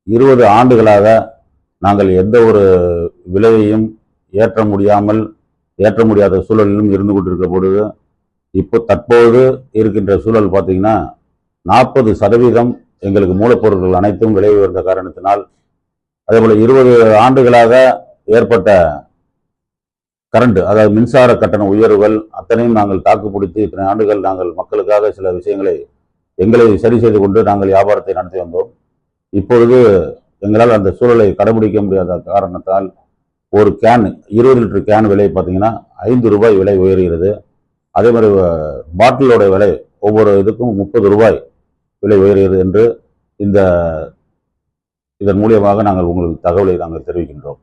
20 ஆண்டுகளாக நாங்கள் எந்த ஒரு விலையையும் ஏற்ற முடியாத சூழலிலும் இருந்து கொண்டிருக்க பொழுது, இப்போ தற்போது இருக்கின்ற சூழல் பார்த்தீங்கன்னா 40% எங்களுக்கு மூலப்பொருட்கள் அனைத்தும் விலை உயர்ந்த காரணத்தினால், அதேபோல 20 ஆண்டுகளாக ஏற்பட்ட கரண்ட், அதாவது மின்சார கட்டண உயர்வுகள் அத்தனையும் நாங்கள் தாக்குப்பிடித்து இத்தனை ஆண்டுகள் நாங்கள் மக்களுக்காக சில விஷயங்களை எங்களை சரி செய்து கொண்டு நாங்கள் வியாபாரத்தை நடத்தி வந்தோம். இப்பொழுது எங்களால் அந்த சூழலை கடைபிடிக்க முடியாத காரணத்தால் ஒரு கேன் 20 லிட்டர் கேன் விலை பார்த்தீங்கன்னா 5 ரூபாய் விலை உயர்கிறது. அதே மாதிரி பாட்டிலோட விலை ஒவ்வொரு இதுக்கும் 30 ரூபாய் விலை உயர்கிறது என்று இதன் மூலியமாக நாங்கள் உங்களுக்கு தகவலை நாங்கள் தெரிவிக்கின்றோம்.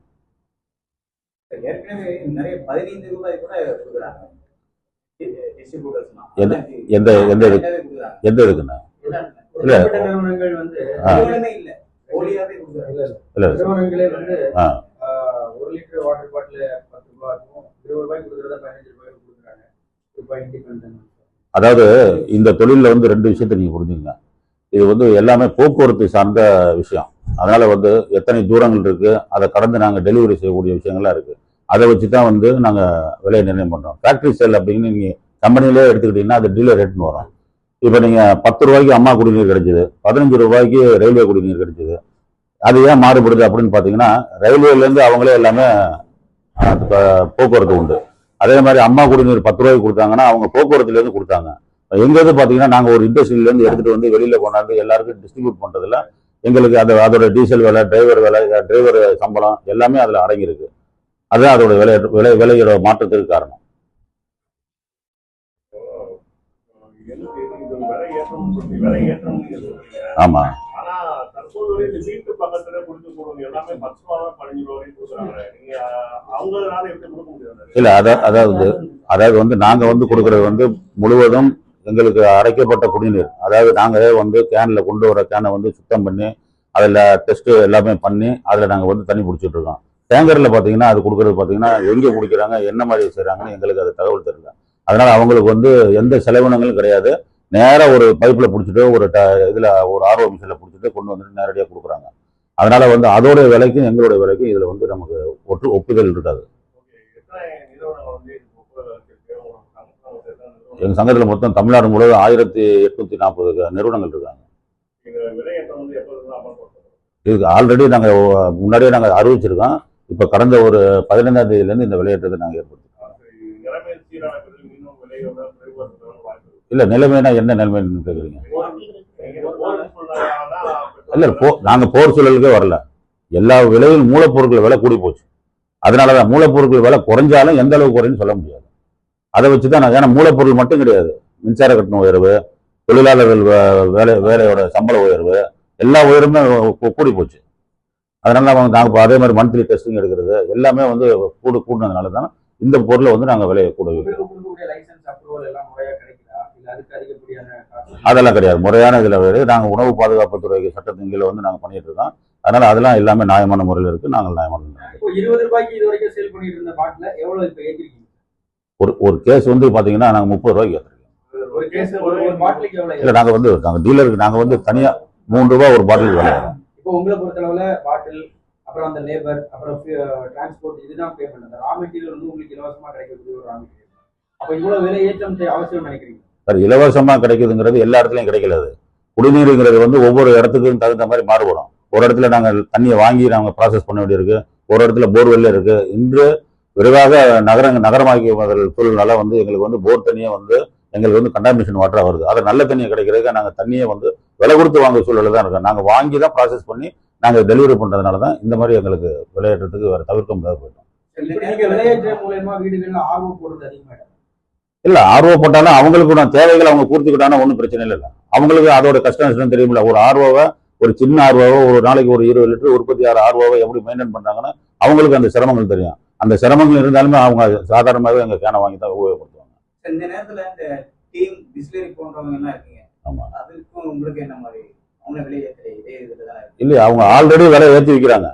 எந்த இருக்குண்ணா? இல்ல அதாவது இந்த தொழில வந்து 2 விஷயத்தை நீங்க புரிஞ்சுங்க. இது எல்லாமே போக்குவரத்து சார்ந்த விஷயம். அதனால எத்தனை தூரங்கள் இருக்கு, அதை கடந்து நாங்க டெலிவரி செய்யக்கூடிய விஷயங்கள்லாம் இருக்கு. அதை வச்சுதான் நாங்க விலையை நிர்ணயம் பண்றோம். ஃபேக்டரி சேல் அப்படின்னு நீங்க கம்பெனிலே எடுத்துக்கிட்டீங்கன்னா அது டீலர் ரேட்னு வரும். இப்போ நீங்க 10 ரூபாய்க்கு அம்மா குடிநீர் கிடைச்சது, 15 ரூபாய்க்கு ரயில்வே குடிநீர் கிடைச்சது. அது ஏன் மாறுபடுது அப்படின்னு பாத்தீங்கன்னா, ரயில்வேல இருந்து அவங்களே எல்லாமே போக்குவரத்து உண்டு. அதே மாதிரி அம்மா குடிநீர் 10 ரூபாய்க்கு கொடுத்தாங்கன்னா அவங்க போக்குவரத்துல இருந்து கொடுத்தாங்க. எங்க பாத்தீங்கன்னா நாங்க ஒரு இண்டஸ்ட்ரியில இருந்து எடுத்துட்டு வந்து வெளியில கொண்டாந்து எல்லாருக்கும் டிஸ்ட்ரிபியூட் பண்றதுல எங்களுக்கு அதோட டீசல் விலை, டிரைவர் சம்பளம் எல்லாமே அதுல அடங்கியிருக்கு. அதுதான் அதோட விலையோட மாற்றத்துக்கு காரணம். ஆமா, இல்ல அதாவது நாங்க கொடுக்கறது முழுவதும் எங்களுக்கு அடைக்கப்பட்ட குடிநீர். அதாவது நாங்க கேன்ல கொண்டு வர கேனை சுத்தம் பண்ணி அதுல டெஸ்ட் எல்லாமே பண்ணி அதுல நாங்க தண்ணி பிடிச்சிட்டு இருக்கோம். டேங்கர்ல பாத்தீங்கன்னா அது கொடுக்கறது பாத்தீங்கன்னா எங்க குடிக்கிறாங்க, என்ன மாதிரி செய்யறாங்கன்னு எங்களுக்கு அது தகவல் தெரியல. அதனால அவங்களுக்கு எந்த செலவினங்களும் கிடையாது. நேரா ஒரு பைப்ல பிடிச்சிட்டு ஒரு இதுல ஒரு ஆர்ஓ மிஷின்ல பிடிச்சிட்டு கொண்டு வந்துட்டு நேரடியாக கொடுக்குறாங்க. அதனால அதோட விலைக்கும் எங்களுடைய விலைக்கும் இதுல நமக்கு ஒப்புதல் இருக்காது. எங்க சங்கத்துல மொத்தம் தமிழ்நாடு முழுவதும் 1840 நிறுவனங்கள் இருக்காங்க. இதுக்கு ஆல்ரெடி நாங்க முன்னாடியே நாங்க அறிவிச்சிருக்கோம். இப்ப கடந்த ஒரு 15ஆம் தேதியில இருந்து இந்த விலையேற்றத்தை நாங்க ஏற்படுத்திருக்கோம். இல்ல நிலைமைனா என்ன நிலைமைன்னு கேக்குறீங்க? இல்ல நாங்க போர் சூழலுக்கே வரல. எல்லா விலையும் மூலப்பொருட்கள் விலை கூடி போச்சு. அதனாலதான் மூலப்பொருட்கள் விலை குறைஞ்சாலும் எந்த அளவுக்கு குறைன்னு சொல்ல முடியாது. அதை வச்சுதான் ஏன்னா மூலப்பொருள் மட்டும் கிடையாது, மின்சார கட்டண உயர்வு, தொழிலாளர்கள் வேலையோட சம்பள உயர்வு, எல்லா உயர்வுமே கூடி போச்சு. அதனால நாங்க அதே மாதிரி மந்த்லி டெஸ்டிங் எடுக்கிறது எல்லாமே கூடுனதுனாலதான் இந்த பொருளை நாங்க விலையை கூட அதெல்லாம் கிடையாது. முறையான இதுல நாங்க உணவு பாதுகாப்பு துறை சட்டத்தின் கீழ நாங்க பண்ணிட்டு இருக்கோம். அதனால அதெல்லாம் எல்லாமே நியாயமான முறையில் இருக்கு. நாங்கள் நியாயமான ஒரு கேஸ் பாத்தீங்கன்னா நாங்க 30 ரூபாய்க்கு ஏற்றிருக்கோம். இல்ல நாங்க டீலருக்கு நாங்க தனியா 3 ரூபாய் ஒரு பாட்டிலுக்கு விலை. இப்போ உங்களை பொறுத்தளவுல பாட்டில், அப்புறம் அந்த லேபர், அப்புறம் டிரான்ஸ்போர்ட், இதுதான் பேமெண்ட். அந்த ரா மெட்டீரியல் உங்களுக்கு இலவசமா கிடைக்கக்கூடிய ஒரு ரா மெட்டீரியல். அப்ப இவ்வளவு விலை ஏற்றம் அவசியம் நினைக்கிறீங்க? சார், இலவசமா கிடைக்குதுங்கிறது எல்லா இடத்துலயும் கிடைக்கல. குடிநீருங்கிறது ஒவ்வொரு இடத்துக்கும் தகுந்த மாதிரி மாறுபடும். ஒரு இடத்துல நாங்க தண்ணியை வாங்கி நாங்க ப்ராசஸ் பண்ண வேண்டியிருக்கு, ஒரு இடத்துல போர்வெல்ல இருக்கு. இன்று விரைவாக நகரமாக்கி சூழ்நிலை எங்களுக்கு போர் தண்ணியை எங்களுக்கு கண்டாமினேஷன் வாட்டரா வருது. அதை நல்ல தண்ணியை கிடைக்கிறதுக்கு நாங்க தண்ணியை விலை கொடுத்து வாங்க சூழல தான் இருக்கோம். நாங்க வாங்கி தான் ப்ராசஸ் பண்ணி நாங்க டெலிவரி பண்றதுனால தான் இந்த மாதிரி எங்களுக்கு விளையாட்டுறதுக்கு வேற தவிர்க்க முடியாது போயிட்டோம். இல்ல ஆர்வ போட்டாலும் அவங்களுக்கு தேவைகள் அவங்க பூர்த்திக்கிட்டாலும் ஒன்றும் பிரச்சனை இல்லை. அவங்களுக்கு அதோட கஷ்டம் தெரியுமில்ல. ஒரு ஆர்வவை, ஒரு சின்ன ஆர்வவை ஒரு நாளைக்கு ஒரு 20 லிட்டர் உற்பத்தி ஆகிற ஆர்வவை எப்படி மெயின்டைன் பண்றாங்கன்னா அவங்களுக்கு அந்த சிரமங்கள் தெரியும். அந்த சிரமங்கள் இருந்தாலுமே அவங்க சாதாரணமாகவே எங்க கேனை வாங்கி தான் உபயோகப்படுத்துவாங்க. இந்த நேரத்துல இந்த டீம் பிஸ்லரி போன்றவங்க எல்லாம் இருக்கீங்க. ஆமா, அதுக்கு உங்களுக்கு என்ன மாதிரி அவங்க விலை இல்ல, அவங்க ஆல்ரெடி விலை ஏற்றி விற்கிறாங்க.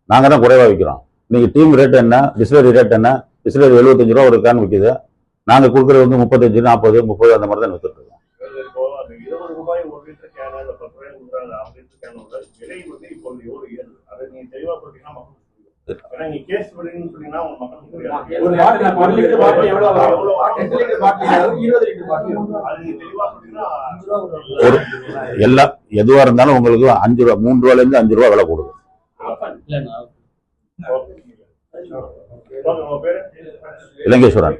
நாங்க தான் குறைவா விற்கிறோம். இன்னைக்கு டீம் ரேட் என்ன, பிஸ்லரி ரேட் என்ன? பிஸ்லரி 75 ரூபா ஒரு கேன் விற்குது. நாங்க கொடுக்கறது 35, 40, 30 அந்த மாதிரி தான் வித்துட்டு இருக்கோம். கொண்டு எவ்வளவு ஏறுது அதை நீங்க தெளிவா சொல்றீங்கன்னா மக்கள் புரியும். ஏன்னா நீங்க கேஸ் விடுறீங்கன்னு சொன்னீங்கன்னா உங்க மக்களுக்கு புரியாது. ஒரு பாட்டில் 1 லிட்டர் பாட்டில் எவ்வளவு வரும்? 8 லிட்டர் பாட்டில் 20 லிட்டர் பாட்டில் அது நீங்க தெளிவா சொன்னீங்கன்னா ஒரு எல்லா எதுவா இருந்தாலும் உங்களுக்கு 5 ரூபா 3 ரூபாயில இருந்து 5 ரூபா விலை கொடுக்கும். உங்க பேரு இலங்கேஸ்வரன்.